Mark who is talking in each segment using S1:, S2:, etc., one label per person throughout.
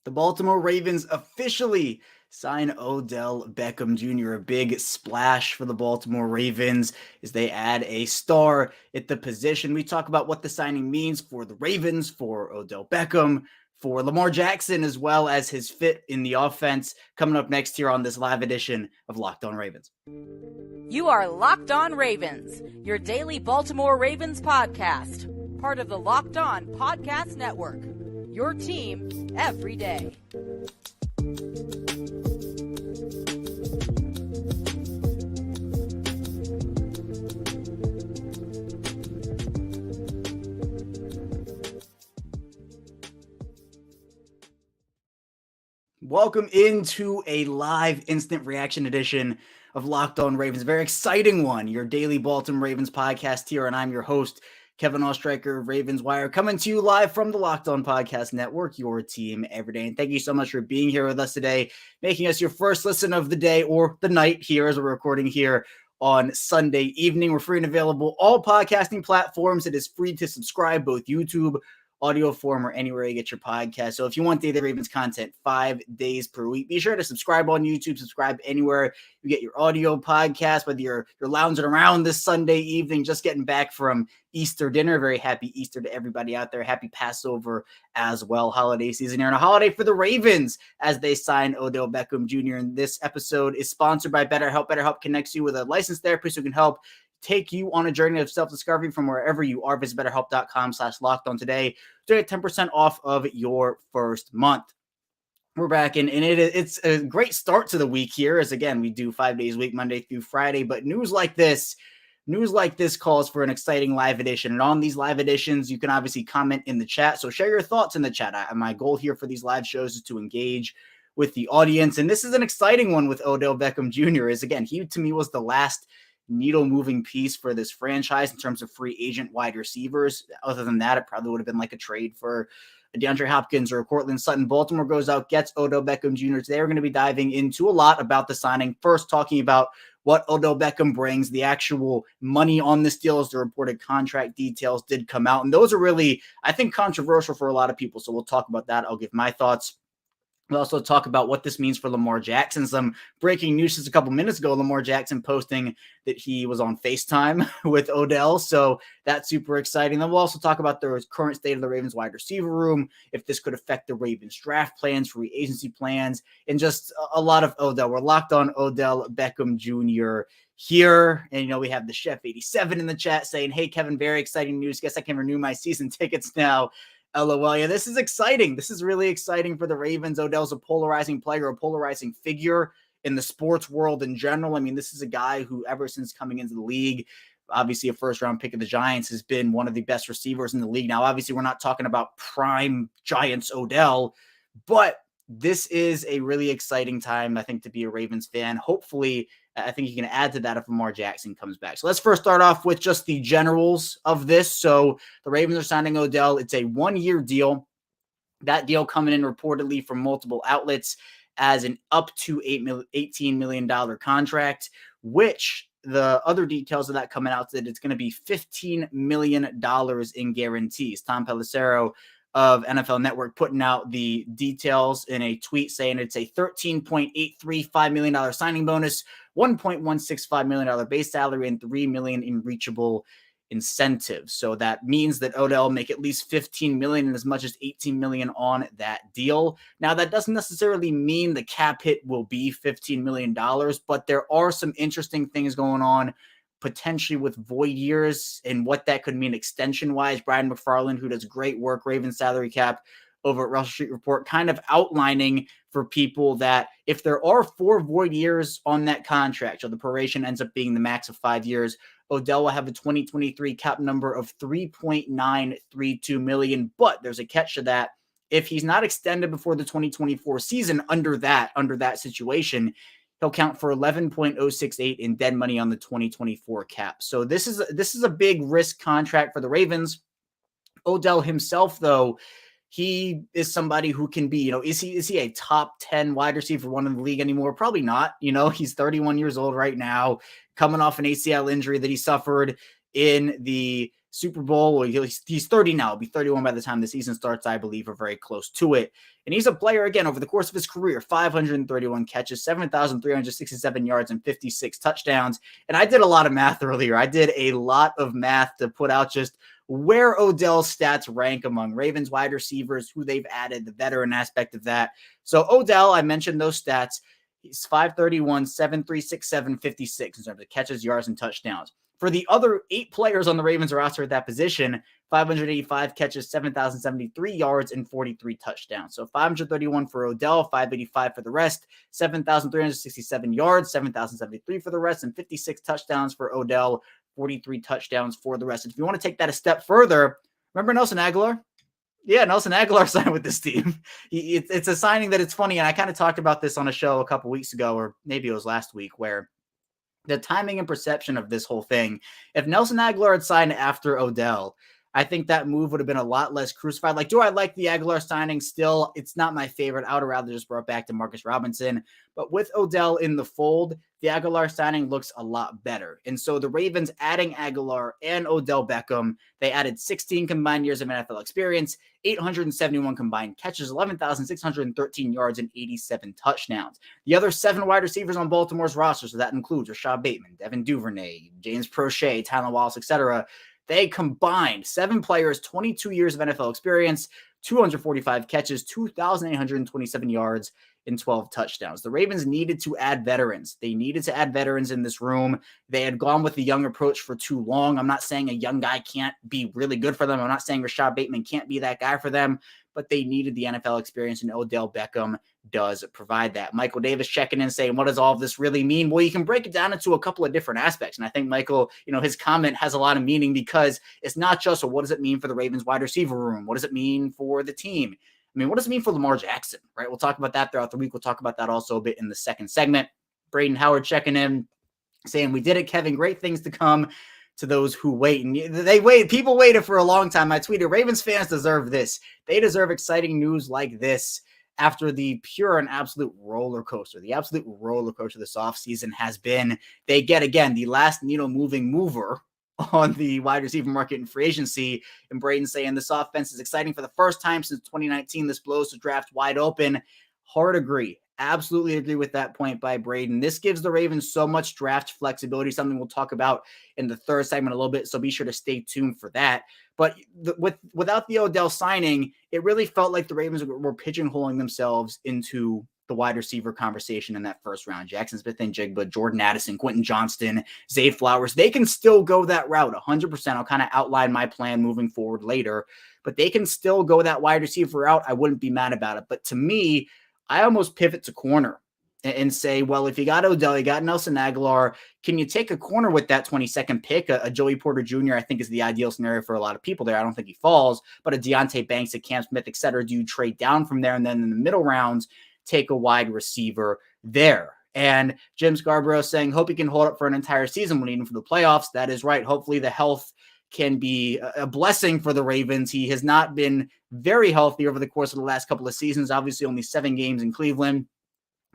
S1: The Baltimore Ravens officially sign Odell Beckham Jr. A big splash for the Baltimore Ravens as they add a star at the position. We talk about what the signing means for the Ravens, for Odell Beckham, for Lamar Jackson, as well as his fit in the offense. Coming up next here on this live edition of Locked On Ravens.
S2: You are Locked On Ravens, your daily Baltimore Ravens podcast, part of the Locked On Podcast Network. Your team every day.
S1: Welcome into a live instant reaction edition of Locked On Ravens. Very exciting one. Your daily Baltimore Ravens podcast here, and I'm your host, Kevin Oestreicher of Ravens Wire, coming to you live from the Locked On Podcast Network, your team every day. And thank you so much for being here with us today, making us your first listen of the day or the night here as we're recording here on Sunday evening. We're free and available all podcasting platforms. It is free to subscribe, both YouTube, audio form, or anywhere you get your podcast. So if you want daily Ravens content 5 days per week, be sure to subscribe on YouTube, subscribe anywhere you get your audio podcast, whether you're lounging around this Sunday evening, just getting back from Easter dinner. Very happy Easter to everybody out there. Happy Passover as well. Holiday season here, and a holiday for the Ravens as they sign Odell Beckham Jr. And this episode is sponsored by BetterHelp. BetterHelp connects you with a licensed therapist who can help take you on a journey of self-discovery from wherever you are. Visit BetterHelp.com/lockedon today to get 10% off of your first month. We're back, and it's a great start to the week here, as again, we do 5 days a week, Monday through Friday, but news like this calls for an exciting live edition. And on these live editions, you can obviously comment in the chat. So share your thoughts in the chat. My goal here for these live shows is to engage with the audience. And this is an exciting one with Odell Beckham Jr. Is, again, he to me was the last needle-moving piece for this franchise in terms of free agent wide receivers. Other than that, it probably would have been like a trade for a DeAndre Hopkins or a Cortland Sutton. Baltimore goes out, gets Odell Beckham Jr. Today we're going to be diving into a lot about the signing. First, talking about what Odell Beckham brings, the actual money on this deal as the reported contract details did come out. And those are really, I think, controversial for a lot of people. So we'll talk about that. I'll give my thoughts. We'll also talk about what this means for Lamar Jackson. Some breaking news just a couple minutes ago, Lamar Jackson posting that he was on FaceTime with Odell. So that's super exciting. Then we'll also talk about the current state of the Ravens wide receiver room, if this could affect the Ravens draft plans, free agency plans, and just a lot of Odell. We're locked on Odell Beckham Jr. here. And, we have the Chef 87 in the chat saying, hey, Kevin, very exciting news. Guess I can renew my season tickets now. LOL. Yeah, this is exciting. This is really exciting for the Ravens. Odell's a polarizing player, a polarizing figure in the sports world in general. I mean, this is a guy who, ever since coming into the league, obviously a first-round pick of the Giants, has been one of the best receivers in the league. Now, obviously, we're not talking about prime Giants Odell, but this is a really exciting time, I think, to be a Ravens fan. Hopefully, I think you can add to that if Lamar Jackson comes back. So let's first start off with just the generals of this. So the Ravens are signing Odell. It's a one-year deal. That deal coming in reportedly from multiple outlets as an up to $18 million contract, which the other details of that coming out that it's going to be $15 million in guarantees. Tom Pelissero of NFL Network putting out the details in a tweet saying it's a $13.835 million signing bonus, $1.165 million base salary, and $3 million in reachable incentives. So that means that Odell will make at least $15 million and as much as $18 million on that deal. Now, that doesn't necessarily mean the cap hit will be $15 million, but there are some interesting things going on potentially with void years and what that could mean extension-wise. Brian McFarland, who does great work, Ravens salary cap, over at Russell Street Report, kind of outlining for people that if there are 4 void years on that contract, so the proration ends up being the max of 5 years, Odell will have a 2023 cap number of $3.932 million. But there's a catch to that. If he's not extended before the 2024 season under that situation, he'll count for 11.068 in dead money on the 2024 cap. So this is a big risk contract for the Ravens. Odell himself, though, he is somebody who can be, is he a top 10 wide receiver one in the league anymore? Probably not. He's 31 years old right now, coming off an ACL injury that he suffered in the Super Bowl. He's 30 now. He'll be 31 by the time the season starts, I believe, or very close to it. And he's a player, again, over the course of his career, 531 catches, 7,367 yards, and 56 touchdowns. And I did a lot of math earlier. I did a lot of math to put out just where Odell's stats rank among Ravens wide receivers, who they've added, the veteran aspect of that. So Odell, I mentioned those stats. He's 531, 7,367, 56 in terms of catches, yards, and touchdowns. For the other 8 players on the Ravens roster at that position, 585 catches, 7,073 yards, and 43 touchdowns. So 531 for Odell, 585 for the rest, 7,367 yards, 7,073 for the rest, and 56 touchdowns for Odell, 43 touchdowns for the rest. And if you want to take that a step further, remember Nelson Agholor? Yeah, Nelson Agholor signed with this team. It's a signing that it's funny, and I kind of talked about this on a show a couple weeks ago, or maybe it was last week, where the timing and perception of this whole thing, if Nelson Agholor had signed after Odell, I think that move would have been a lot less crucified. Like, do I like the Agholor signing still? It's not my favorite. I would have rather just brought back to Marcus Robinson. But with Odell in the fold, the Agholor signing looks a lot better. And so the Ravens adding Agholor and Odell Beckham, they added 16 combined years of NFL experience, 871 combined catches, 11,613 yards, and 87 touchdowns. The other 7 wide receivers on Baltimore's roster, so that includes Rashad Bateman, Devin Duvernay, James Prochet, Tylan Wallace, etc., they combined 7 players, 22 years of NFL experience, 245 catches, 2,827 yards, and 12 touchdowns. The Ravens needed to add veterans. They needed to add veterans in this room. They had gone with the young approach for too long. I'm not saying a young guy can't be really good for them. I'm not saying Rashad Bateman can't be that guy for them, but they needed the NFL experience, and Odell Beckham does provide that. Michael Davis checking in saying, what does all of this really mean? Well, you can break it down into a couple of different aspects. And I think Michael, his comment has a lot of meaning, because it's not just, what does it mean for the Ravens wide receiver room? What does it mean for the team? I mean, what does it mean for Lamar Jackson, right? We'll talk about that throughout the week. We'll talk about that also a bit in the second segment. Braden Howard checking in saying, we did it, Kevin. Great things to come to those who wait. And they wait. People waited for a long time. I tweeted, Ravens fans deserve this. They deserve exciting news like this after the pure and absolute roller coaster. The absolute roller coaster this offseason has been. They get, again, the last needle-moving mover on the wide receiver market in free agency. And Braden saying, this offense is exciting for the first time since 2019. This blows the draft wide open. Hard agree. Absolutely agree with that point by Braden. This gives the Ravens so much draft flexibility, something we'll talk about in the third segment a little bit, so be sure to stay tuned for that. But without the Odell signing, it really felt like the Ravens were pigeonholing themselves into the wide receiver conversation in that first round. Jackson Smith-Njigba, Jordan Addison, Quentin Johnston, Zay Flowers. They can still go that route 100%. I'll kind of outline my plan moving forward later, but they can still go that wide receiver route. I wouldn't be mad about it. But to me, I almost pivot to corner and say, well, if you got Odell, you got Nelson Agholor, can you take a corner with that 22nd pick? A Joey Porter Jr., I think, is the ideal scenario for a lot of people there. I don't think he falls, but a Deonte Banks, a Cam Smith, et cetera. Do you trade down from there? And then in the middle rounds, take a wide receiver there. And Jim Scarborough saying, hope he can hold up for an entire season. We need him for the playoffs. That is right. Hopefully the health can be a blessing for the Ravens. He has not been very healthy over the course of the last couple of seasons. Obviously only 7 games in Cleveland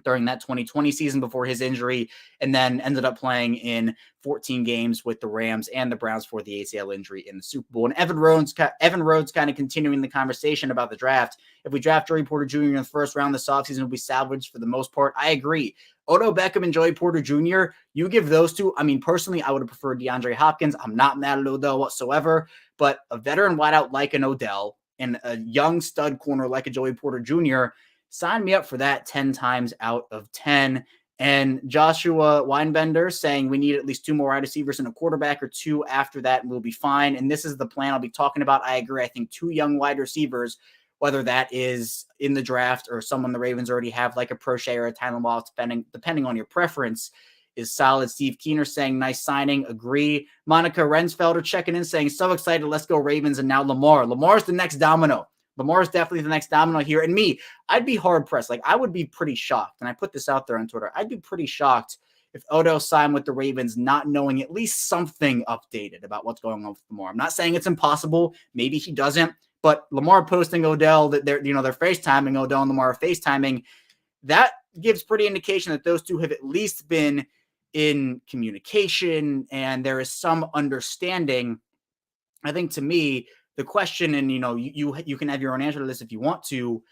S1: during that 2020 season before his injury, and then ended up playing in 14 games with the Rams and the Browns for the ACL injury in the Super Bowl. And Evan Rhodes kind of continuing the conversation about the draft. If we draft Joey Porter Jr. in the first round this offseason, will be salvaged for the most part. I agree. Odell Beckham and Joey Porter Jr., you give those two. I mean, personally, I would have preferred DeAndre Hopkins. I'm not mad at Odell whatsoever, but a veteran wideout like an Odell and a young stud corner like a Joey Porter Jr., sign me up for that 10 times out of 10. And Joshua Weinbender saying we need at least 2 more wide receivers and a quarterback or 2 after that, and we'll be fine. And this is the plan I'll be talking about. I agree. I think 2 young wide receivers, whether that is in the draft or someone the Ravens already have, like a Prochet or a Tylan Wallace, depending on your preference, is solid. Steve Keener saying nice signing. Agree. Monica Rensfelder checking in saying so excited. Let's go Ravens. And now Lamar. Lamar's the next domino. Lamar is definitely the next domino here. And me, I'd be hard-pressed. Like, I would be pretty shocked, and I put this out there on Twitter, I'd be pretty shocked if Odell signed with the Ravens not knowing at least something updated about what's going on with Lamar. I'm not saying it's impossible. Maybe he doesn't. But Lamar posting Odell, that they're FaceTiming, Odell and Lamar are FaceTiming, that gives pretty indication that those two have at least been in communication, and there is some understanding I think to me, the question, and you can have your own answer to this if you want to,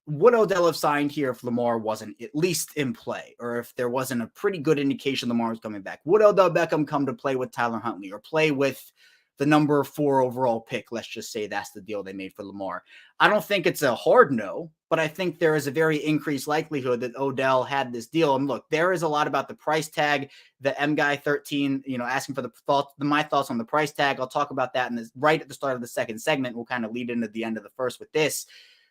S1: would Odell have signed here if Lamar wasn't at least in play, or if there wasn't a pretty good indication Lamar was coming back? Would Odell Beckham come to play with Tyler Huntley or play with the number 4 overall pick? Let's just say that's the deal they made for Lamar. I don't think it's a hard no, but I think there is a very increased likelihood that Odell had this deal. And look, there is a lot about the price tag. The M Guy 13, asking for my thoughts on the price tag. I'll talk about that right at the start of the second segment. We'll kind of lead into the end of the first with this.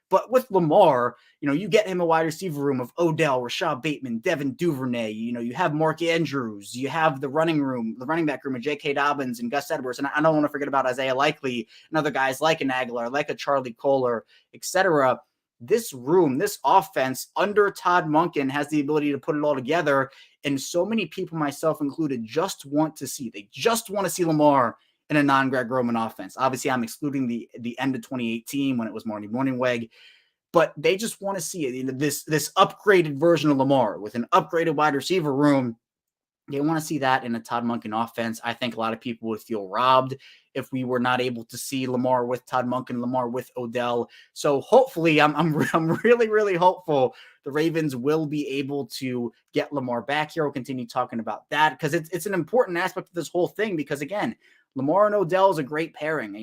S1: But with Lamar, you get him a wide receiver room of Odell, Rashad Bateman, Devin Duvernay. You have Mark Andrews. You have the running back room of J.K. Dobbins and Gus Edwards. And I don't want to forget about Isaiah Likely and other guys like an Aguilar, like a Charlie Kohler, etc. This room, this offense under Todd Monken has the ability to put it all together. And so many people, myself included, They just want to see Lamar in a non-Greg Roman offense. Obviously, I'm excluding the end of 2018 when it was Marty Morningweg, but they just want to see it. This upgraded version of Lamar with an upgraded wide receiver room. They want to see that in a Todd Monken offense. I think a lot of people would feel robbed if we were not able to see Lamar with Todd Monken, Lamar with Odell. So hopefully, I'm really, really hopeful the Ravens will be able to get Lamar back here. We'll continue talking about that because it's an important aspect of this whole thing because, again, Lamar and Odell is a great pairing.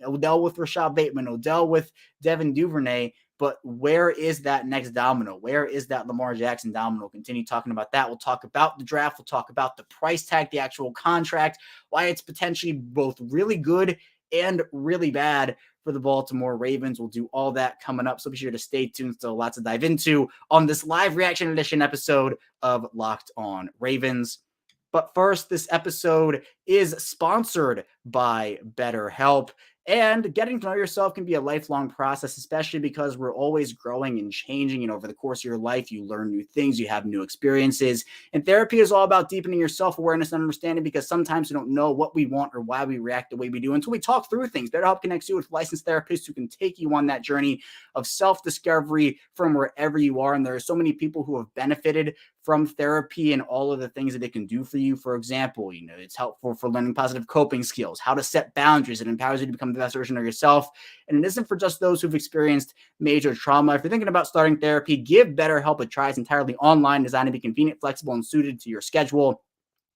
S1: Odell with Rashad Bateman, Odell with Devin Duvernay. But where is that next domino? Where is that Lamar Jackson domino? We'll continue talking about that. We'll talk about the draft. We'll talk about the price tag, the actual contract, why it's potentially both really good and really bad for the Baltimore Ravens. We'll do all that coming up. So be sure to stay tuned. Still lots to dive into on this live reaction edition episode of Locked On Ravens. But first, this episode is sponsored by BetterHelp. And getting to know yourself can be a lifelong process, especially because we're always growing and changing. And over the course of your life, you learn new things, you have new experiences. And therapy is all about deepening your self-awareness and understanding because sometimes we don't know what we want or why we react the way we do until we talk through things. BetterHelp connects you with licensed therapists who can take you on that journey of self-discovery from wherever you are. And there are so many people who have benefited from therapy and all of the things that it can do for you. For example, it's helpful for learning positive coping skills, how to set boundaries. It empowers you to become the best version of yourself. And it isn't for just those who've experienced major trauma. If you're thinking about starting therapy, give BetterHelp a try. It's entirely online, designed to be convenient, flexible, and suited to your schedule.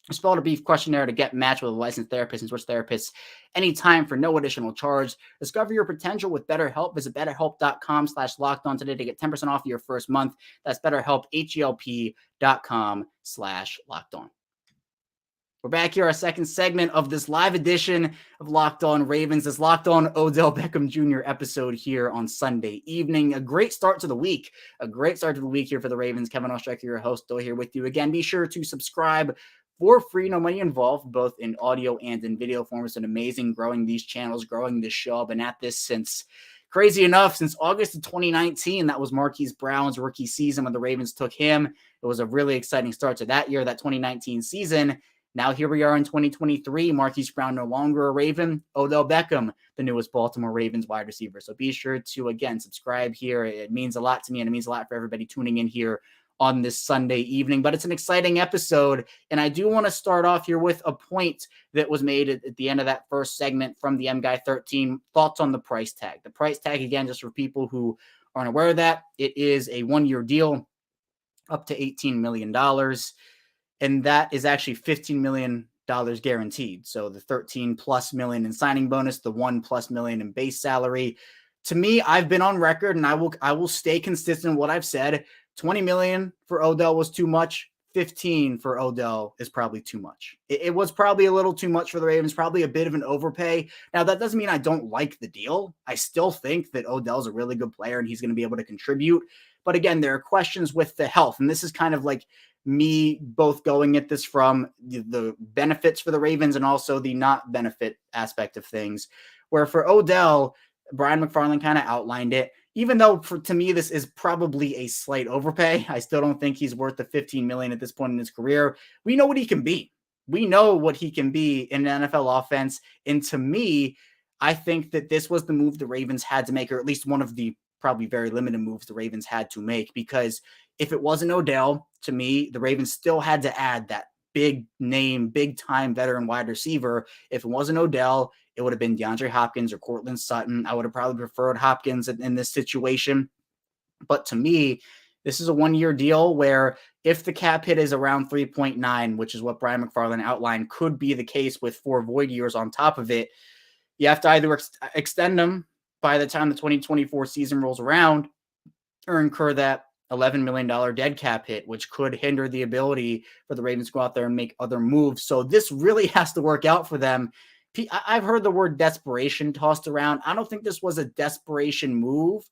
S1: Just fill out a brief questionnaire to get matched with a licensed therapist and switch therapists anytime for no additional charge. Discover your potential with BetterHelp. Visit BetterHelp.com/lockedon today to get 10% off your first month. That's BetterHelp, HELP.com/lockedon. We're back here, our second segment of this live edition of Locked On Ravens, this Locked On Odell Beckham Jr. episode here on Sunday evening. A great start to the week. Here for the Ravens. Kevin Ostreicher, your host, still here with you again. Be sure to subscribe for free, no money involved, both in audio and in video form. It's been amazing growing these channels, growing this show. I've been at this since August of 2019. That was Marquise Brown's rookie season when the Ravens took him. It was a really exciting start to that year, that 2019 season. Now here we are in 2023. Marquise Brown no longer a Raven. Odell Beckham, the newest Baltimore Ravens wide receiver. So be sure to, again, subscribe here. It means a lot to me, and it means a lot for everybody tuning in here on this Sunday evening. But it's an exciting episode, and I do want to start off here with a point that was made at the end of that first segment from the M Guy 13. Thoughts on the price tag. The price tag, again, just for people who aren't aware of that, it is a one-year deal up to $18 million. And that is actually $15 million guaranteed. So the 13 plus million in signing bonus, the $1+ million in base salary. To me, I've been on record, and I will stay consistent in what I've said. 20 million for Odell was too much. 15 for Odell is probably too much. It was probably a little too much for the Ravens, probably a bit of an overpay. Now, that doesn't mean I don't like the deal. I still think that Odell's a really good player and he's going to be able to contribute. But again, there are questions with the health, and this is kind of like me both going at this from the benefits for the Ravens and also the not benefit aspect of things, where for Odell, Brian McFarland kind of outlined it. Even though to me, this is probably a slight overpay, I still don't think he's worth the $15 million at this point in his career. We know what he can be. We know what he can be in an NFL offense. And to me, I think that this was the move the Ravens had to make, or at least one of the probably very limited moves the Ravens had to make, because if it wasn't Odell, to me, the Ravens still had to add that big name, big time veteran wide receiver. If it wasn't Odell, it would have been DeAndre Hopkins or Courtland Sutton. I would have probably preferred Hopkins in this situation. But to me, this is a one-year deal where if the cap hit is around 3.9, which is what Brian McFarland outlined, could be the case with 4 void years on top of it, you have to either extend them by the time the 2024 season rolls around or incur that $11 million dead cap hit, which could hinder the ability for the Ravens to go out there and make other moves. So this really has to work out for them. I've heard the word desperation tossed around. I don't think this was a desperation move,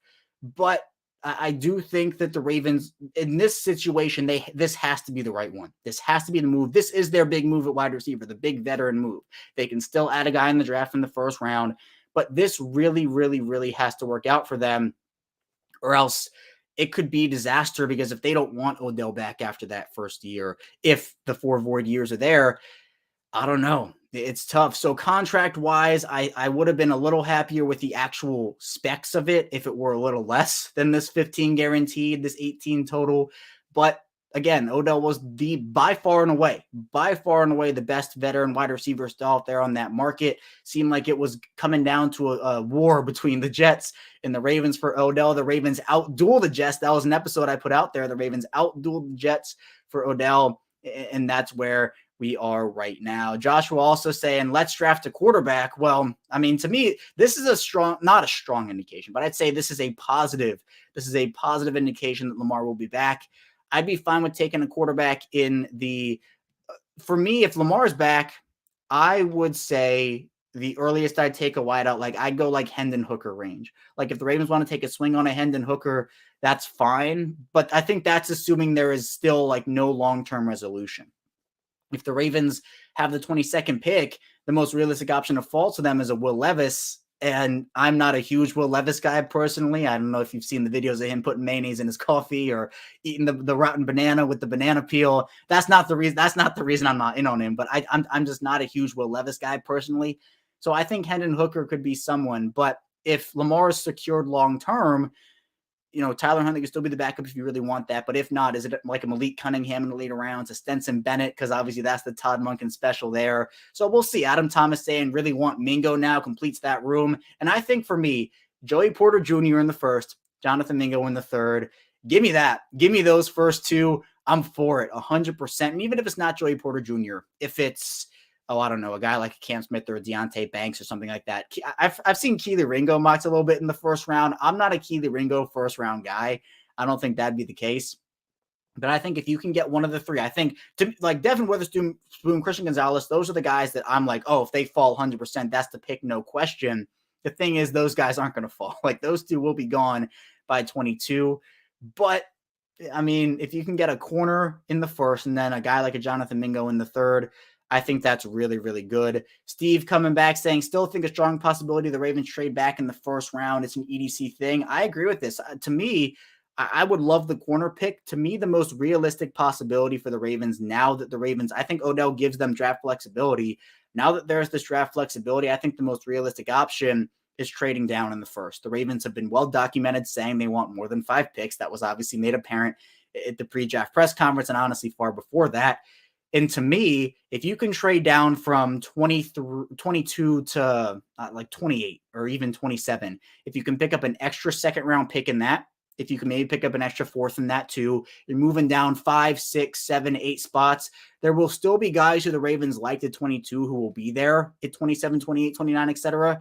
S1: but I do think that the Ravens in this situation, this has to be the right one. This has to be the move. This is their big move at wide receiver, the big veteran move. They can still add a guy in the draft in the first round, but this really, really, really has to work out for them, or else it could be disaster, because if they don't want Odell back after that first year, if the 4 void years are there, I don't know. It's tough. So contract-wise, I would have been a little happier with the actual specs of it if it were a little less than this 15 guaranteed, this 18 total. But again, Odell was by far and away the best veteran wide receiver still out there on that market. Seemed like it was coming down to a war between the Jets and the Ravens for Odell. The Ravens outdueled the Jets. That was an episode I put out there. The Ravens outdueled the Jets for Odell, and that's where we are right now. Joshua also saying, let's draft a quarterback. Well, I mean, to me, this is not a strong indication, but I'd say this is a positive. This is a positive indication that Lamar will be back. I'd be fine with taking a quarterback for me, if Lamar's back, I would say the earliest I'd take a wideout, like I'd go like Hendon Hooker range. Like if the Ravens want to take a swing on a Hendon Hooker, that's fine. But I think that's assuming there is still like no long-term resolution. If the Ravens have the 22nd pick, the most realistic option to fall to them is a Will Levis. And I'm not a huge Will Levis guy personally. I don't know if you've seen the videos of him putting mayonnaise in his coffee or eating the rotten banana with the banana peel. That's not the reason I'm not in on him. But I'm just not a huge Will Levis guy personally. So I think Hendon Hooker could be someone. But if Lamar is secured long term, Tyler Huntley can still be the backup if you really want that. But if not, is it like a Malik Cunningham in the later rounds, a Stenson Bennett? Because obviously that's the Todd Monken special there. So we'll see. Adam Thomas saying really want Mingo now, completes that room. And I think for me, Joey Porter Jr. in the first, Jonathan Mingo in the third. Give me that. Give me those first two. I'm for it 100%. And even if it's not Joey Porter Jr., if it's, I don't know, a guy like Cam Smith or a Deontay Banks or something like that. I've seen Keely Ringo mocked a little bit in the first round. I'm not a Keely Ringo first round guy. I don't think that'd be the case. But I think if you can get one of the three, I think like Devin Witherspoon, Christian Gonzalez, those are the guys that I'm like, oh, if they fall 100%, that's the pick, no question. The thing is, those guys aren't going to fall. Like those two will be gone by 22. But I mean, if you can get a corner in the first and then a guy like a Jonathan Mingo in the third, I think that's really, really good. Steve coming back saying, still think a strong possibility the Ravens trade back in the first round. It's an EDC thing. I agree with this. To me, I would love the corner pick. To me, the most realistic possibility for the Ravens now that I think Odell gives them draft flexibility. Now that there's this draft flexibility, I think the most realistic option is trading down in the first. The Ravens have been well documented saying they want more than 5 picks. That was obviously made apparent at the pre-draft press conference and honestly far before that. And to me, if you can trade down from 22 to like 28 or even 27, if you can pick up an extra second round pick in that, if you can maybe pick up an extra fourth in that too, you're moving down 5, 6, 7, 8 spots. There will still be guys who the Ravens liked at 22 who will be there at 27, 28, 29, etc.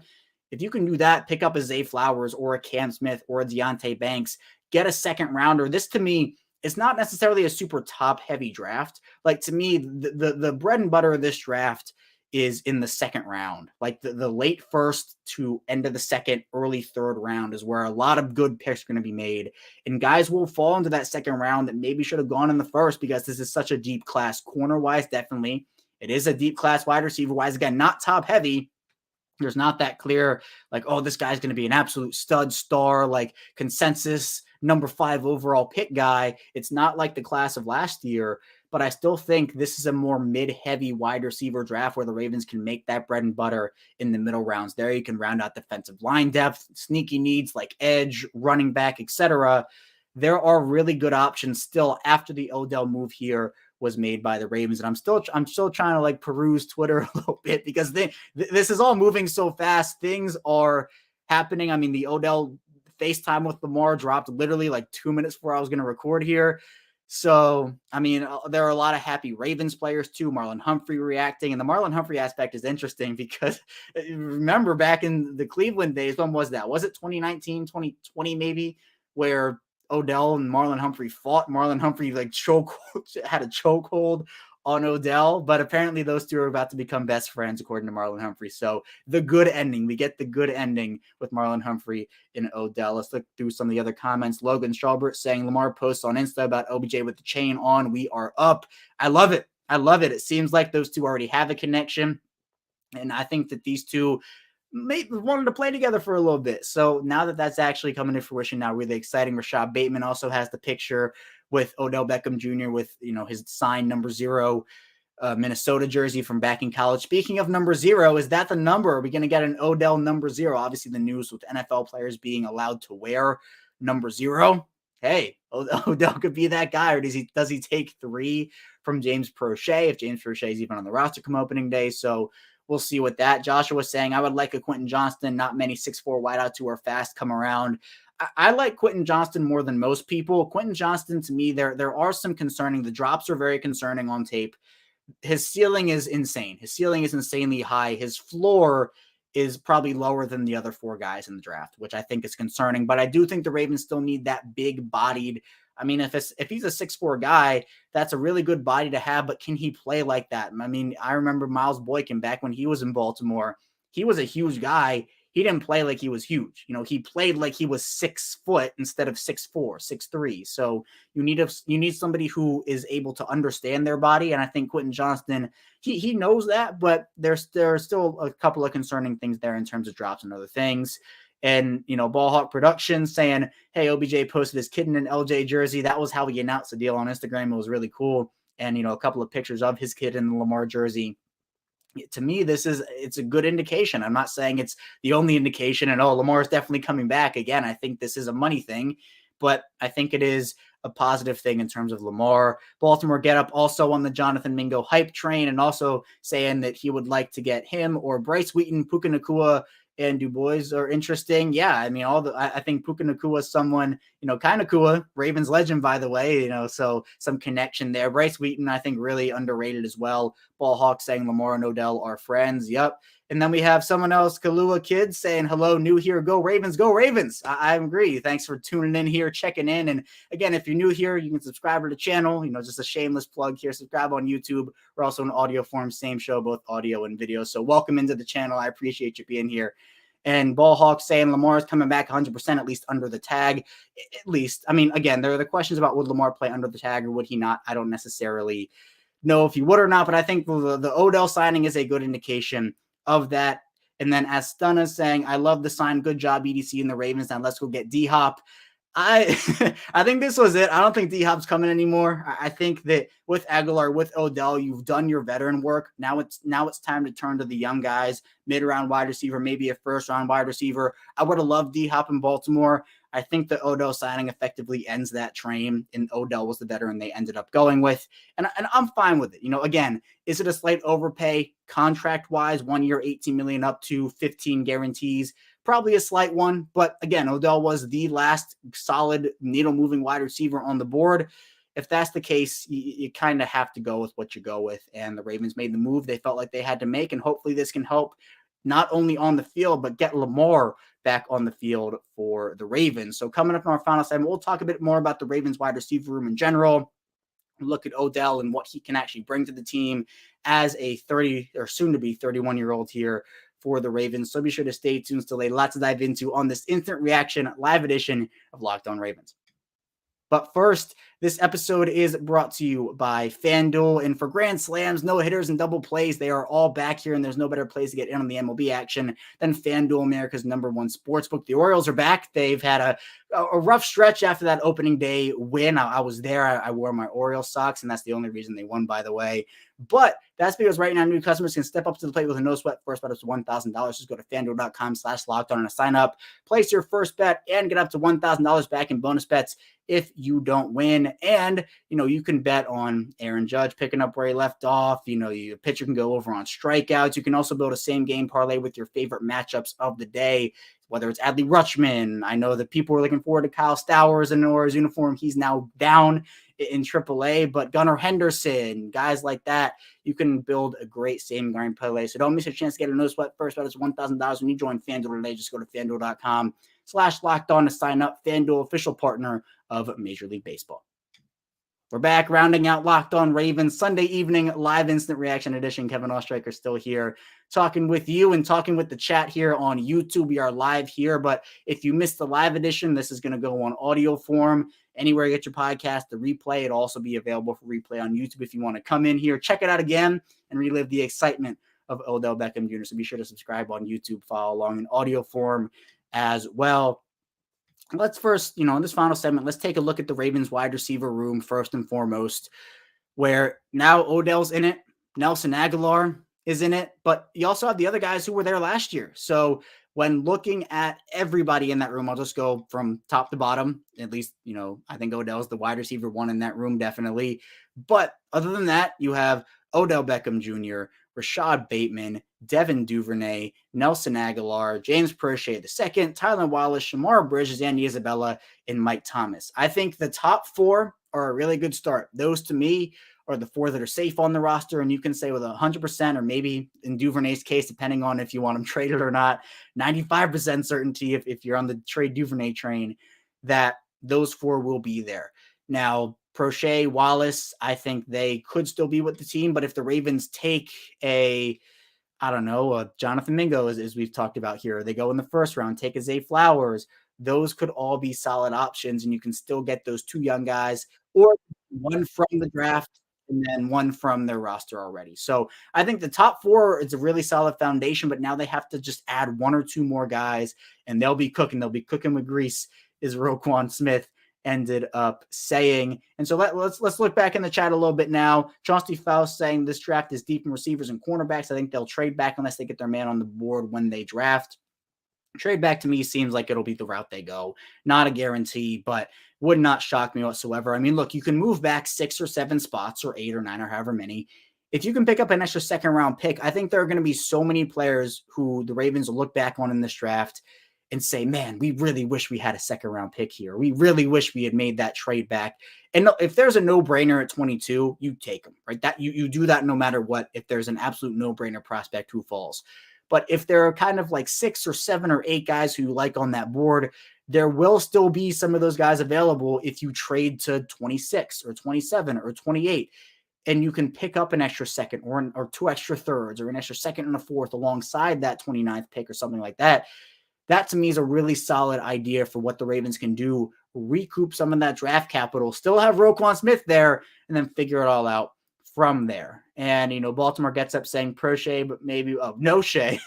S1: If you can do that, pick up a Zay Flowers or a Cam Smith or a Deontay Banks, get a second rounder. This to me, it's not necessarily a super top-heavy draft. Like, to me, the bread and butter of this draft is in the second round. Like, the late first to end of the second, early third round is where a lot of good picks are going to be made. And guys will fall into that second round that maybe should have gone in the first because this is such a deep class. Corner-wise, definitely. It is a deep class wide receiver-wise. Again, not top-heavy. There's not that clear, like, oh, this guy's going to be an absolute stud star, like consensus number 5 overall pick guy. It's not like the class of last year, but I still think this is a more mid-heavy wide receiver draft where the Ravens can make that bread and butter in the middle rounds. There you can round out defensive line depth, sneaky needs like edge, running back, etc. There are really good options still after the Odell move here was made by the Ravens. And I'm still trying to like peruse Twitter a little bit because this is all moving so fast. Things are happening. I mean, the Odell FaceTime with Lamar dropped literally like 2 minutes before I was going to record here. So, I mean, there are a lot of happy Ravens players too. Marlon Humphrey reacting. And the Marlon Humphrey aspect is interesting because remember back in the Cleveland days, when was that? Was it 2019, 2020 maybe, where Odell and Marlon Humphrey fought? Marlon Humphrey like had a chokehold on Odell, but apparently those two are about to become best friends, according to Marlon Humphrey. So the good ending, we get the good ending with Marlon Humphrey and Odell. Let's look through some of the other comments. Logan Strawbert saying Lamar posts on Insta about OBJ with the chain on. We are up. I love it. I love it. It seems like those two already have a connection. And I think that these two wanted to play together for a little bit. So now that that's actually coming to fruition now, really exciting. Rashad Bateman also has the picture with Odell Beckham Jr. with, his signed number 0 Minnesota jersey from back in college. Speaking of number 0, is that the number? Are we going to get an Odell number 0? Obviously the news with NFL players being allowed to wear number 0. Hey, Odell could be that guy, or does he take 3 from James Prochet if James Prochet is even on the roster come opening day? So we'll see what that. Joshua was saying, I would like a Quentin Johnston. Not many 6'4" wideouts who are fast come around. I like Quentin Johnston more than most people. Quentin Johnston, to me, there are some concerning. The drops are very concerning on tape. His ceiling is insane. His ceiling is insanely high. His floor is probably lower than the other 4 guys in the draft, which I think is concerning. But I do think the Ravens still need that big-bodied. I mean, if he's a 6'4" guy, that's a really good body to have, but can he play like that? I mean, I remember Miles Boykin back when he was in Baltimore. He was a huge guy. He didn't play like he was huge. He played like he was 6 foot instead of 6'4", 6'3". So you need somebody who is able to understand their body. And I think Quentin Johnston, he knows that, but there are still a couple of concerning things there in terms of drops and other things. And, Ballhawk Productions saying, hey, OBJ posted his kid in an LJ jersey. That was how he announced the deal on Instagram. It was really cool. And, a couple of pictures of his kid in the Lamar jersey. To me, it's a good indication. I'm not saying it's the only indication and, Lamar is definitely coming back. Again, I think this is a money thing, but I think it is a positive thing in terms of Lamar. Baltimore Get Up also on the Jonathan Mingo hype train and also saying that he would like to get him or Bryce Wheaton, Puka Nacua, and Du Bois are interesting. Yeah, I mean, I think Puka Nacua is someone, Kai Nacua, Ravens legend, by the way, so some connection there. Bryce Wheaton, I think, really underrated as well. Ballhawk saying Lamar and Odell are friends. Yep. And then we have someone else, Kalua Kids, saying, hello, new here, go Ravens, go Ravens. I agree. Thanks for tuning in here, checking in. And again, if you're new here, you can subscribe to the channel. Just a shameless plug here. Subscribe on YouTube. We're also in audio form, same show, both audio and video. So welcome into the channel. I appreciate you being here. And Ballhawk saying Lamar is coming back 100%, at least under the tag. At least, I mean, again, there are the questions about would Lamar play under the tag or would he not? I don't necessarily know if he would or not, but I think the Odell signing is a good indication of that. And then as Stunna saying, I love the sign. Good job, EDC and the Ravens. Now let's go get D-Hop. I think this was it. I don't think D-Hop's coming anymore. I think that with Aguilar, with Odell, you've done your veteran work. Now it's time to turn to the young guys, mid-round wide receiver, maybe a first-round wide receiver. I would have loved D-Hop in Baltimore. I think the Odell signing effectively ends that train, and Odell was the veteran they ended up going with. And I'm fine with it. Again, is it a slight overpay contract-wise? 1 year, $18 million up to 15 guarantees. Probably a slight one, but again, Odell was the last solid needle-moving wide receiver on the board. If that's the case, you kind of have to go with what you go with, and the Ravens made the move they felt like they had to make, and hopefully this can help not only on the field, but get Lamar back on the field for the Ravens. So coming up in our final segment, we'll talk a bit more about the Ravens wide receiver room in general, look at Odell and what he can actually bring to the team as a 30 or soon to be 31-year-old here for the Ravens. So be sure to stay tuned still. Lots to dive into on this instant reaction live edition of Locked On Ravens. But first, this episode is brought to you by FanDuel. And for grand slams, no hitters, and double plays, they are all back here, and there's no better place to get in on the MLB action than FanDuel, America's #1 sportsbook. The Orioles are back. They've had a rough stretch after that opening day win. I was there. I wore my Orioles socks, and that's the only reason they won, by the way. But that's because right now new customers can step up to the plate with a no sweat first bet up to $1,000. Just go to FanDuel.com/lockedon and sign up, place your first bet, and get up to $1,000 back in bonus bets if you don't win. And, you can bet on Aaron Judge picking up where he left off. Your pitcher can go over on strikeouts. You can also build a same game parlay with your favorite matchups of the day, whether it's Adley Rutschman. I know that people were looking forward to Kyle Stowers in an Orioles uniform. He's now down in AAA, but Gunnar Henderson, guys like that, you can build a great same game parlay. So don't miss your chance to get a no sweat first bet. It's $1,000 when you join FanDuel today. Just go to FanDuel.com/lockedon to sign up. FanDuel, official partner of Major League Baseball. We're back, rounding out Locked On Ravens Sunday evening live instant reaction edition. Kevin Oestreicher still here talking with you and talking with the chat here on YouTube. We are live here, but if you missed the live edition, this is going to go on audio form. Anywhere you get your podcast, the replay, it'll also be available for replay on YouTube if you want to come in here, check it out again, and relive the excitement of Odell Beckham Jr. So be sure to subscribe on YouTube, follow along in audio form as well. Let's first, in this final segment, let's take a look at the Ravens wide receiver room first and foremost, where now Odell's in it, Nelson Aguilar is in it, but you also have the other guys who were there last year. So when looking at everybody in that room, I'll just go from top to bottom. At least, I think Odell's the wide receiver one in that room, definitely. But other than that, you have Odell Beckham Jr., Rashad Bateman, Devin Duvernay, Nelson Aguilar, James Prochet II, Tylan Wallace, Shamar Bridges, Andy Isabella, and Mike Thomas. I think the top four are a really good start. Those, to me, are the four that are safe on the roster, and you can say with 100%, or maybe in Duvernay's case, depending on if you want him traded or not, 95% certainty if you're on the trade Duvernay train, that those four will be there. Now, Prochet, Wallace, I think they could still be with the team, but if the Ravens take a Jonathan Mingo, as we've talked about here, they go in the first round, take a Zay Flowers, those could all be solid options, and you can still get those two young guys, or one from the draft and then one from their roster already. So I think the top four is a really solid foundation, but now they have to just add one or two more guys, and they'll be cooking. They'll be cooking with grease, is Roquan Smith ended up saying. And so let's look back in the chat a little bit now. Chauncey Faust saying this draft is deep in receivers and cornerbacks. I think they'll trade back unless they get their man on the board when they draft. Trade back to me seems like it'll be the route they go. Not a guarantee, but would not shock me whatsoever. I mean, look, you can move back 6 or 7 spots or 8 or 9 or however many. If you can pick up an extra second round pick, I think there are going to be so many players who the Ravens will look back on in this draft and say, man, we really wish we had a second round pick here. We really wish we had made that trade back. And if there's a no-brainer at 22, you take them, right? That you do that no matter what, if there's an absolute no-brainer prospect who falls. But if there are kind of like 6 or 7 or 8 guys who you like on that board, there will still be some of those guys available if you trade to 26 or 27 or 28. And you can pick up an extra second or 2 extra thirds or an extra second and a fourth alongside that 29th pick or something like that. That to me is a really solid idea for what the Ravens can do, recoup some of that draft capital, still have Roquan Smith there, and then figure it all out from there. And, Baltimore gets up saying Prochet, but maybe, no Shea.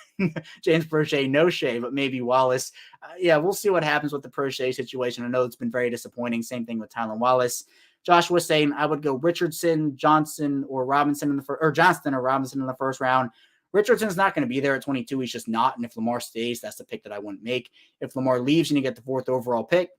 S1: James Prochet, no Shea, but maybe Wallace. Yeah, we'll see what happens with the Prochet situation. I know it's been very disappointing. Same thing with Tylan Wallace. Joshua saying I would go Richardson, Johnson, or Robinson in the first, or Johnston or Robinson in the first round. Richardson's not going to be there at 22. He's just not. And if Lamar stays, that's the pick that I wouldn't make. If Lamar leaves and you get the 4th overall pick,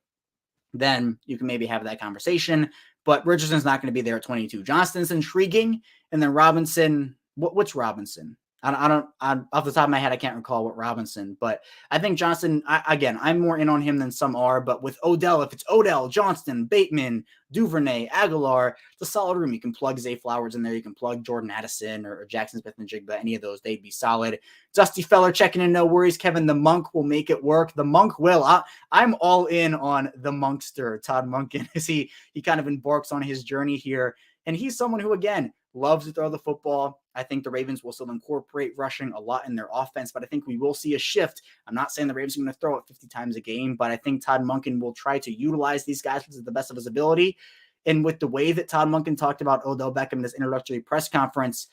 S1: then you can maybe have that conversation. But Richardson's not going to be there at 22. Johnston's intriguing. And then Robinson, what's Robinson? I don't off the top of my head, I can't recall what Robinson, but I think Johnston, I'm more in on him than some are, but with Odell, if it's Odell, Johnston, Bateman, Duvernay, Aguilar, it's a solid room. You can plug Zay Flowers in there. You can plug Jordan Addison or Jackson Smith-Njigba, any of those, they'd be solid. Dusty Feller checking in, no worries, Kevin. The Monk will make it work. The Monk will. I'm all in on the Monkster, Todd Monken, as he kind of embarks on his journey here. And he's someone who, again, loves to throw the football. I think the Ravens will still incorporate rushing a lot in their offense, but I think we will see a shift. I'm not saying the Ravens are going to throw it 50 times a game, but I think Todd Monken will try to utilize these guys to the best of his ability. And with the way that Todd Monken talked about Odell Beckham in this introductory press conference,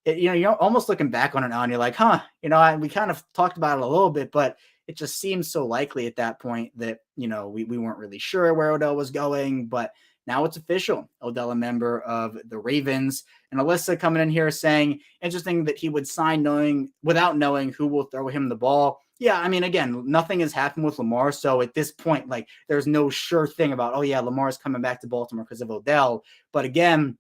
S1: you're almost looking back on it now and you're like, we kind of talked about it a little bit, but it just seems so likely at that point that, we weren't really sure where Odell was going, but now it's official. Odell, a member of the Ravens. And Alyssa coming in here saying, interesting that he would sign without knowing who will throw him the ball. Yeah, I mean, again, nothing has happened with Lamar. So at this point, like, there's no sure thing about, oh, yeah, Lamar's coming back to Baltimore because of Odell. But again,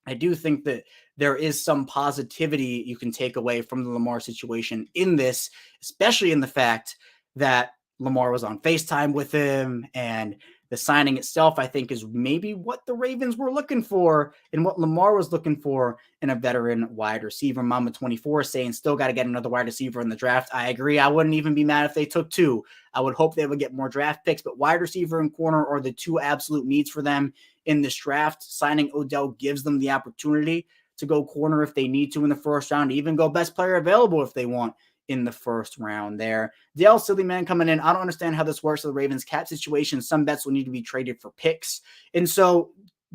S1: I do think that there is some positivity you can take away from the Lamar situation in this, especially in the fact that Lamar was on FaceTime with him, and the signing itself, I think, is maybe what the Ravens were looking for and what Lamar was looking for in a veteran wide receiver. Mama 24 saying still got to get another wide receiver in the draft. I agree. I wouldn't even be mad if they took two. I would hope they would get more draft picks, but wide receiver and corner are the two absolute needs for them in this draft. Signing Odell gives them the opportunity to go corner if they need to in the first round, even go best player available if they want in the first round there. Dale Sillyman coming in. I don't understand how this works with the Ravens cap situation. Some bets will need to be traded for picks. And so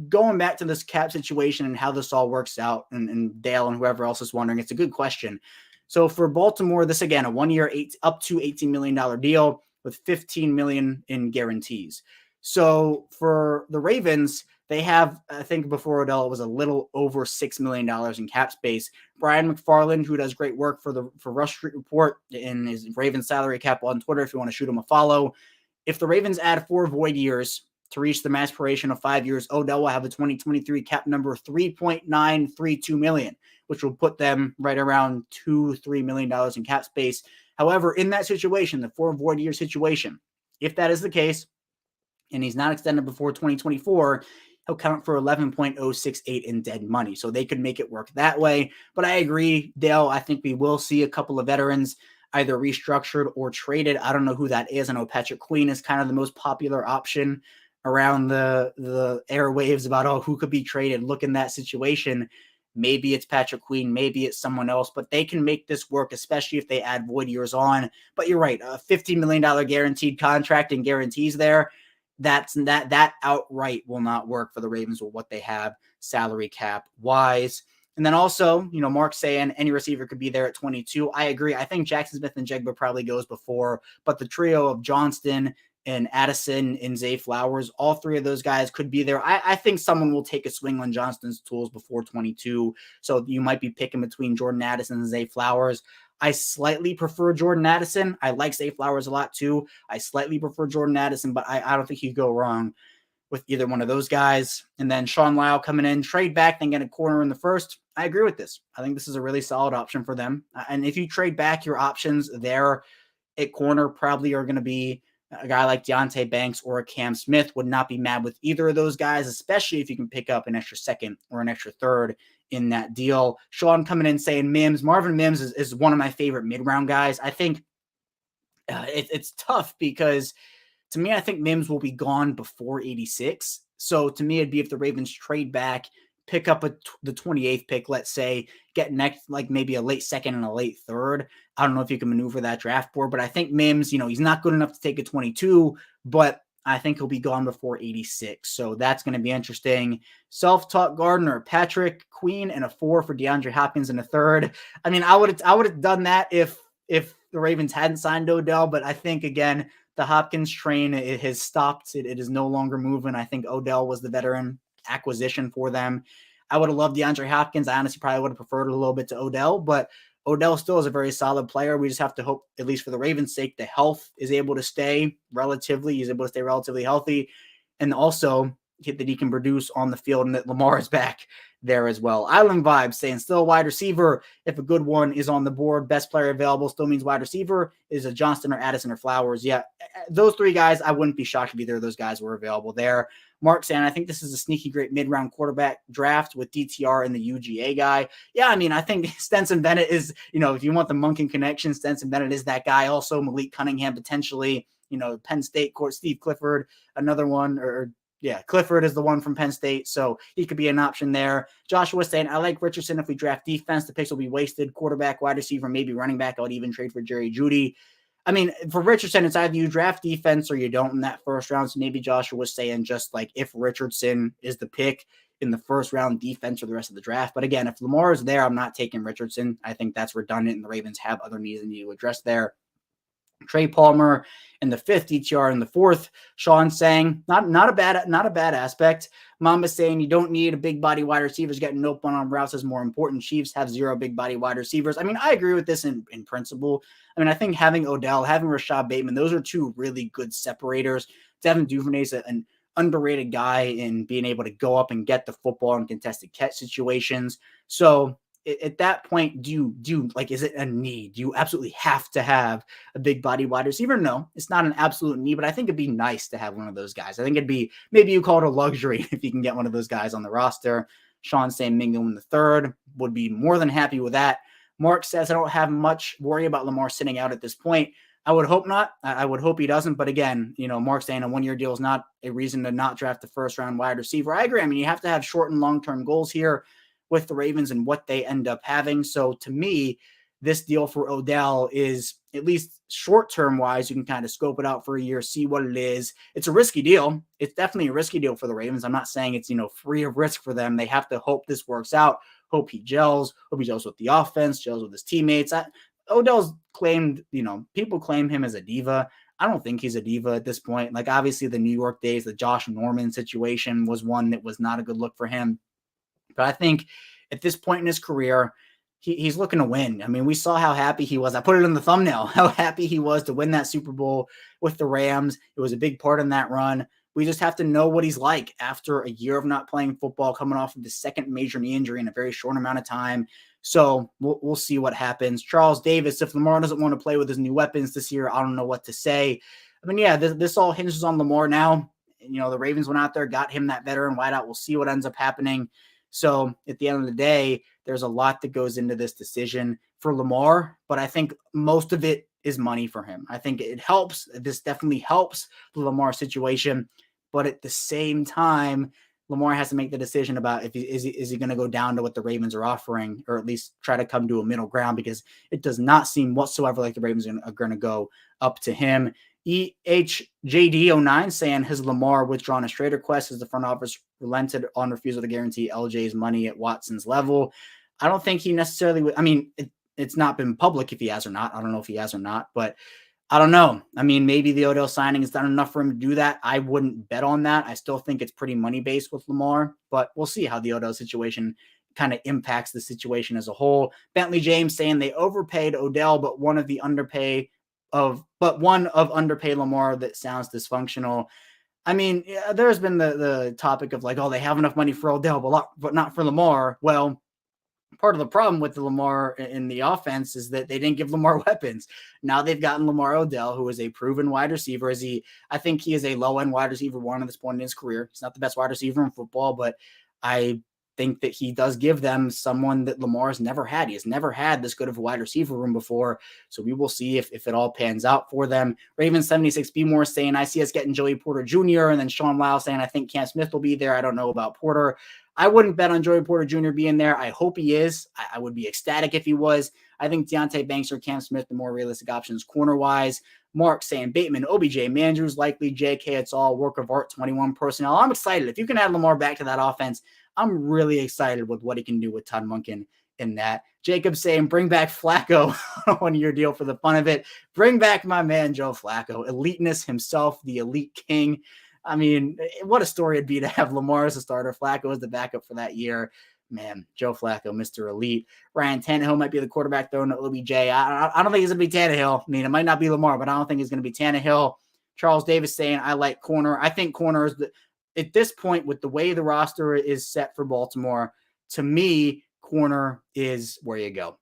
S1: going back to this cap situation and how this all works out, and Dale and whoever else is wondering, it's a good question. So for Baltimore, this again, a 1 year, up to $18 million deal with $15 million in guarantees. So for the Ravens, they have, I think before Odell, it was a little over $6 million in cap space. Brian McFarland, who does great work for Rush Street Report in his Ravens salary cap on Twitter, if you want to shoot him a follow. If the Ravens add 4 void years to reach the aspiration of 5 years, Odell will have a 2023 cap number $3.932 million, which will put them right around $2-3 million in cap space. However, in that situation, the 4 void year situation, if that is the case, and he's not extended before 2024, he'll count for 11.068 in dead money. So they could make it work that way. But I agree, Dale, I think we will see a couple of veterans either restructured or traded. I don't know who that is. I know Patrick Queen is kind of the most popular option around the airwaves about, who could be traded. Look in that situation. Maybe it's Patrick Queen, maybe it's someone else, but they can make this work, especially if they add void years on. But you're right, a $15 million guaranteed contract and guarantees there. That outright will not work for the Ravens with what they have salary cap wise. And then also, Mark saying any receiver could be there at 22. I agree. I think Jackson Smith-Njigba probably goes before, but the trio of Johnston and Addison and Zay Flowers, all three of those guys could be there. I think someone will take a swing on Johnston's tools before 22. So you might be picking between Jordan Addison and Zay Flowers. I slightly prefer Jordan Addison. I like Zay Flowers a lot too. I slightly prefer Jordan Addison, but I don't think you go wrong with either one of those guys. And then Sean Lyle coming in, trade back, then get a corner in the first. I agree with this. I think this is a really solid option for them. And if you trade back, your options there at corner probably are going to be a guy like Deontay Banks or a Cam Smith. Would not be mad with either of those guys, especially if you can pick up an extra second or an extra third in that deal. Sean coming in saying Marvin Mims is one of my favorite mid-round guys. I think it's tough because to me, I think Mims will be gone before 86. So to me, it'd be if the Ravens trade back, pick up the 28th pick, let's say, get next, like maybe a late second and a late third. I don't know if you can maneuver that draft board, but I think Mims, he's not good enough to take a 22, but I think he'll be gone before 86. So that's going to be interesting. Self-taught Gardner, Patrick Queen, and a 4 for DeAndre Hopkins in a third. I mean, I would have done that if the Ravens hadn't signed Odell, but I think, again, the Hopkins train, it has stopped. It is no longer moving. I think Odell was the veteran acquisition for them. I would have loved DeAndre Hopkins. I honestly probably would have preferred it a little bit to Odell, but Odell still is a very solid player. We just have to hope, at least for the Ravens' sake, the health is able to stay relatively. He's able to stay relatively healthy, and also that he can produce on the field, and that Lamar is back there as well. Island Vibes saying still a wide receiver. If a good one is on the board, best player available still means wide receiver. Is a Johnston or Addison or Flowers? Yeah, those three guys, I wouldn't be shocked if either of those guys were available there. Mark saying, I think this is a sneaky great mid-round quarterback draft with DTR and the UGA guy. Yeah, I mean, I think Stetson Bennett is, if you want the Monken connection, Stetson Bennett is that guy. Also, Malik Cunningham potentially, Penn State court, Steve Clifford, another one, Clifford is the one from Penn State, so he could be an option there. Joshua saying, I like Richardson. If we draft defense, the picks will be wasted. Quarterback, wide receiver, maybe running back. I would even trade for Jerry Jeudy. I mean, for Richardson, it's either you draft defense or you don't in that first round. So maybe Joshua was saying just like if Richardson is the pick in the first round, defense for the rest of the draft. But again, if Lamar is there, I'm not taking Richardson. I think that's redundant, and the Ravens have other needs they need to address there. Trey Palmer in the fifth, DTR in the fourth. Sean saying not a bad aspect. Mamba saying you don't need a big body wide receivers. Getting no one-on routes is more important. Chiefs have 0 big body wide receivers. I mean, I agree with this in principle. I mean, I think having Odell, having Rashad Bateman, those are two really good separators. Devin Duvernay's an underrated guy in being able to go up and get the football in contested catch situations. So at that point, do you like, is it a need? Do you absolutely have to have a big body wide receiver? No, it's not an absolute need, but I think it'd be nice to have one of those guys. I think it'd be, maybe you call it a luxury if you can get one of those guys on the roster. Sean saying Mingo in the third, would be more than happy with that. Mark says, I don't have much worry about Lamar sitting out at this point. I would hope not. I would hope he doesn't. But again, Mark's saying a 1-year deal is not a reason to not draft a first-round wide receiver. I agree. I mean, you have to have short and long-term goals here with the Ravens and what they end up having. So to me, this deal for Odell is, at least short-term wise, you can kind of scope it out for a year, see what it is. It's a risky deal. It's definitely a risky deal for the Ravens. I'm not saying it's, free of risk for them. They have to hope this works out, hope he gels with the offense, gels with his teammates. Odell's claimed, people claim him as a diva. I don't think he's a diva at this point. Like, obviously the New York days, the Josh Norman situation was one that was not a good look for him. But I think at this point in his career, he's looking to win. I mean, we saw how happy he was. I put it in the thumbnail, how happy he was to win that Super Bowl with the Rams. It was a big part in that run. We just have to know what he's like after a year of not playing football, coming off of the second major knee injury in a very short amount of time. So we'll see what happens. Charles Davis, if Lamar doesn't want to play with his new weapons this year, I don't know what to say. I mean, yeah, this all hinges on Lamar now. The Ravens went out there, got him that veteran wideout. We'll see what ends up happening. So at the end of the day, there's a lot that goes into this decision for Lamar, but I think most of it is money for him. I think it helps. This definitely helps the Lamar situation, but at the same time, Lamar has to make the decision about if is he going to go down to what the Ravens are offering, or at least try to come to a middle ground, because it does not seem whatsoever like the Ravens are going to go up to him. EHJD09 saying, has Lamar withdrawn a trade request as the front office relented on refusal to guarantee LJ's money at Watson's level? I don't think he necessarily would. I mean, it's not been public if he has or not. I don't know if he has or not, but I don't know. I mean, maybe the Odell signing has done enough for him to do that. I wouldn't bet on that. I still think it's pretty money-based with Lamar, but we'll see how the Odell situation kind of impacts the situation as a whole. Bentley James saying they overpaid Odell, but one of underpaid Lamar that sounds dysfunctional. I mean, there's been the topic of like, oh, they have enough money for Odell, but not for Lamar. Well, part of the problem with the Lamar in the offense is that they didn't give Lamar weapons. Now they've gotten Lamar Odell, who is a proven wide receiver. I think he is a low-end wide receiver one at this point in his career. He's not the best wide receiver in football, but I think that he does give them someone that Lamar has never had. He has never had this good of a wide receiver room before. So we will see if it all pans out for them. Ravens 76B more saying, I see us getting Joey Porter Jr. And then Sean Lyle saying, I think Cam Smith will be there. I don't know about Porter. I wouldn't bet on Joey Porter Jr. being there. I hope he is. I would be ecstatic if he was. I think Deontay Banks or Cam Smith, the more realistic options corner-wise. Mark saying Bateman, OBJ, Mandrews, likely JK. It's all work of art, 21 personnel. I'm excited. If you can add Lamar back to that offense, I'm really excited with what he can do with Todd Monken in that. Jacob saying, bring back Flacco on a 1-year deal for the fun of it. Bring back my man, Joe Flacco. Eliteness himself, the elite king. I mean, what a story it'd be to have Lamar as a starter, Flacco as the backup for that year. Man, Joe Flacco, Mr. Elite. Ryan Tannehill might be the quarterback throwing to OBJ. I don't think it's going to be Tannehill. I mean, it might not be Lamar, but I don't think it's going to be Tannehill. Charles Davis saying, I like corner. I think corner is at this point, with the way the roster is set for Baltimore, to me, corner is where you go.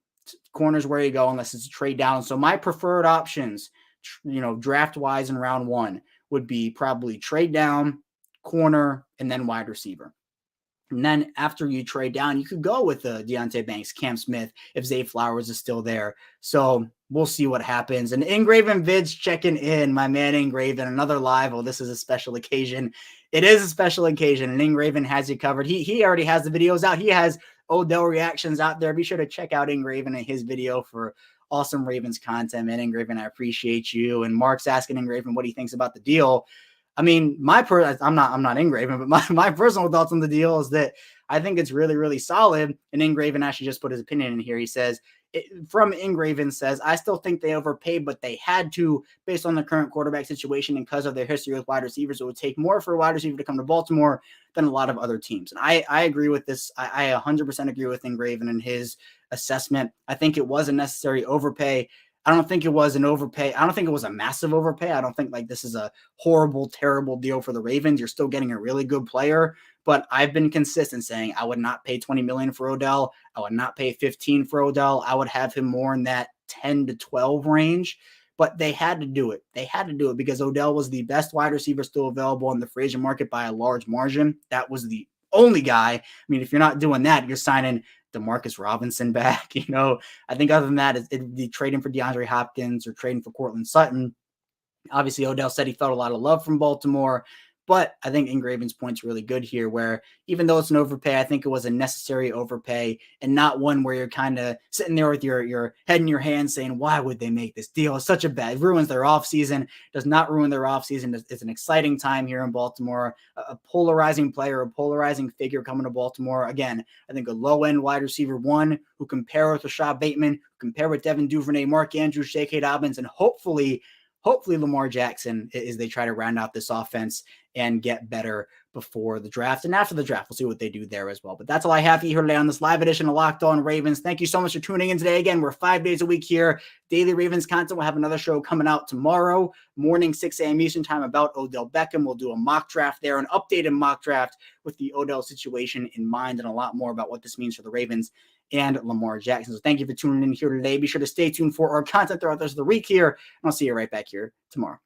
S1: Corner is where you go unless it's a trade down. So my preferred options, draft-wise in round 1 would be probably trade down, corner, and then wide receiver. And then after you trade down, you could go with Deontay Banks, Cam Smith, if Zay Flowers is still there. So we'll see what happens. And Engraven Vids checking in, my man Engraven, another live. Oh, this is a special occasion. It is a special occasion, and Engraven has you covered. He already has the videos out. He has Odell reactions out there. Be sure to check out Engraven and his video for awesome Ravens content, man. Engraven, I appreciate you. And Mark's asking Engraven what he thinks about the deal. I mean, I'm not Engraven, but my personal thoughts on the deal is that I think it's really, really solid. And Engraven actually just put his opinion in here. He says, from Ingraven says, I still think they overpaid, but they had to based on the current quarterback situation and because of their history with wide receivers. It would take more for a wide receiver to come to Baltimore than a lot of other teams. And I agree with this. I 100% agree with Ingraven and his assessment. I think it was a necessary overpay. I don't think it was an overpay. I don't think it was a massive overpay. I don't think like this is a horrible, terrible deal for the Ravens. You're still getting a really good player, but I've been consistent saying I would not pay $20 million for Odell. I would not pay 15 for Odell. I would have him more in that 10 to 12 range, but they had to do it. They had to do it because Odell was the best wide receiver still available in the free agent market by a large margin. That was the only guy. I mean, if you're not doing that, you're signing Demarcus Robinson back. I think other than that, it'd be trading for DeAndre Hopkins or trading for Cortland Sutton. Obviously, Odell said he felt a lot of love from Baltimore, but I think Ingraven's point's really good here, where even though it's an overpay, I think it was a necessary overpay and not one where you're kind of sitting there with your head in your hands saying, why would they make this deal? It's such a bad, it ruins their offseason, does not ruin their offseason. It's an exciting time here in Baltimore, a polarizing player, a polarizing figure coming to Baltimore. Again, I think a low-end wide receiver one who can pair with Rashad Bateman, who can pair with Devin Duvernay, Mark Andrews, J.K. Dobbins, and hopefully Lamar Jackson as they try to round out this offense and get better before the draft. And after the draft, we'll see what they do there as well. But that's all I have for you here today on this live edition of Locked On Ravens. Thank you so much for tuning in today. Again, we're 5 days a week here. Daily Ravens content. We'll have another show coming out tomorrow morning, 6 a.m. Eastern time about Odell Beckham. We'll do a mock draft there, an updated mock draft with the Odell situation in mind and a lot more about what this means for the Ravens and Lamar Jackson. So thank you for tuning in here today. Be sure to stay tuned for our content throughout the rest of the week here, and I'll see you right back here tomorrow.